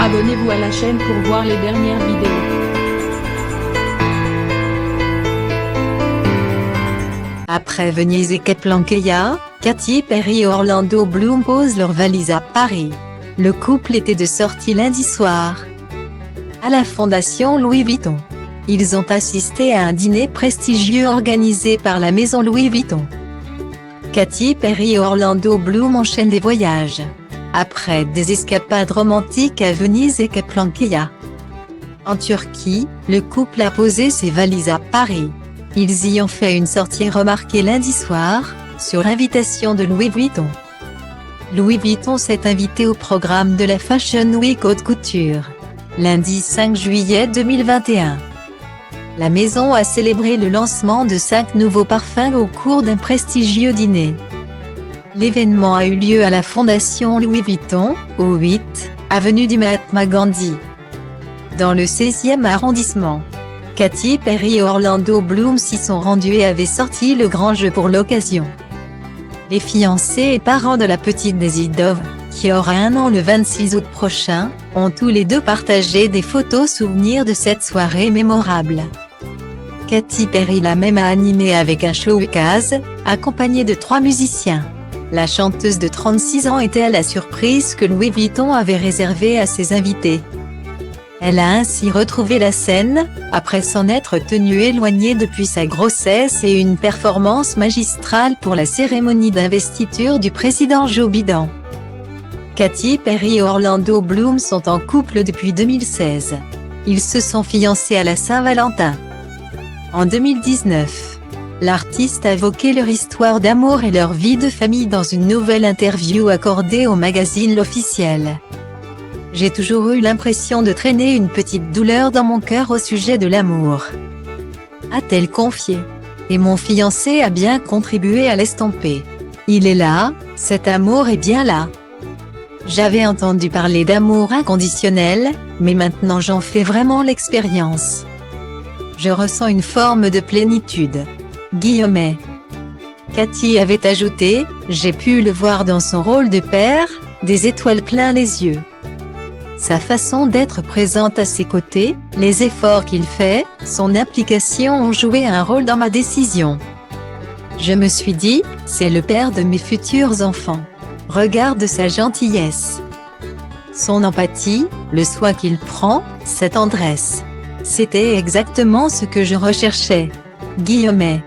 Abonnez-vous à la chaîne pour voir les dernières vidéos. Après Venise et Casablanca, Katy Perry et Orlando Bloom posent leurs valises à Paris. Le couple était de sortie lundi soir à la Fondation Louis Vuitton. Ils ont assisté à un dîner prestigieux organisé par la maison Louis Vuitton. Katy Perry et Orlando Bloom enchaînent les voyages. Après des escapades romantiques à Venise et Casablanca. En Turquie, le couple a posé ses valises à Paris. Ils y ont fait une sortie remarquée lundi soir, sur invitation de Louis Vuitton. Louis Vuitton s'est invité au programme de la Fashion Week Haute Couture. Lundi 5 juillet 2021. La maison a célébré le lancement de 5 nouveaux parfums au cours d'un prestigieux dîner. L'événement a eu lieu à la Fondation Louis Vuitton, au 8, avenue du Mahatma Gandhi, dans le 16e arrondissement. Katy Perry et Orlando Bloom s'y sont rendus et avaient sorti le grand jeu pour l'occasion. Les fiancés et parents de la petite Daisy Dove, qui aura 1 an le 26 août prochain, ont tous les deux partagé des photos souvenirs de cette soirée mémorable. Katy Perry l'a même animé avec un showcase, accompagné de 3 musiciens. La chanteuse de 36 ans était à la surprise que Louis Vuitton avait réservée à ses invités. Elle a ainsi retrouvé la scène, après s'en être tenue éloignée depuis sa grossesse et une performance magistrale pour la cérémonie d'investiture du président Joe Biden. Katy Perry et Orlando Bloom sont en couple depuis 2016. Ils se sont fiancés à la Saint-Valentin. En 2019, l'artiste a évoqué leur histoire d'amour et leur vie de famille dans une nouvelle interview accordée au magazine L'Officiel. J'ai toujours eu l'impression de traîner une petite douleur dans mon cœur au sujet de l'amour, a-t-elle confié. Et mon fiancé a bien contribué à l'estomper. Il est là, cet amour est bien là. J'avais entendu parler d'amour inconditionnel, mais maintenant j'en fais vraiment l'expérience. Je ressens une forme de plénitude. Guillemets. Katy avait ajouté, j'ai pu le voir dans son rôle de père, des étoiles plein les yeux. Sa façon d'être présente à ses côtés, les efforts qu'il fait, son implication ont joué un rôle dans ma décision. Je me suis dit, c'est le père de mes futurs enfants. Regarde sa gentillesse, son empathie, le soin qu'il prend, sa tendresse. C'était exactement ce que je recherchais. Guillemets.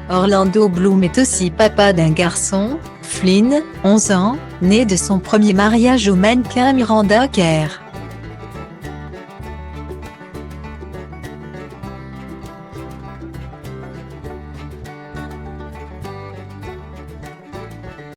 Orlando Bloom est aussi papa d'un garçon, Flynn, 11 ans, né de son premier mariage au mannequin Miranda Kerr.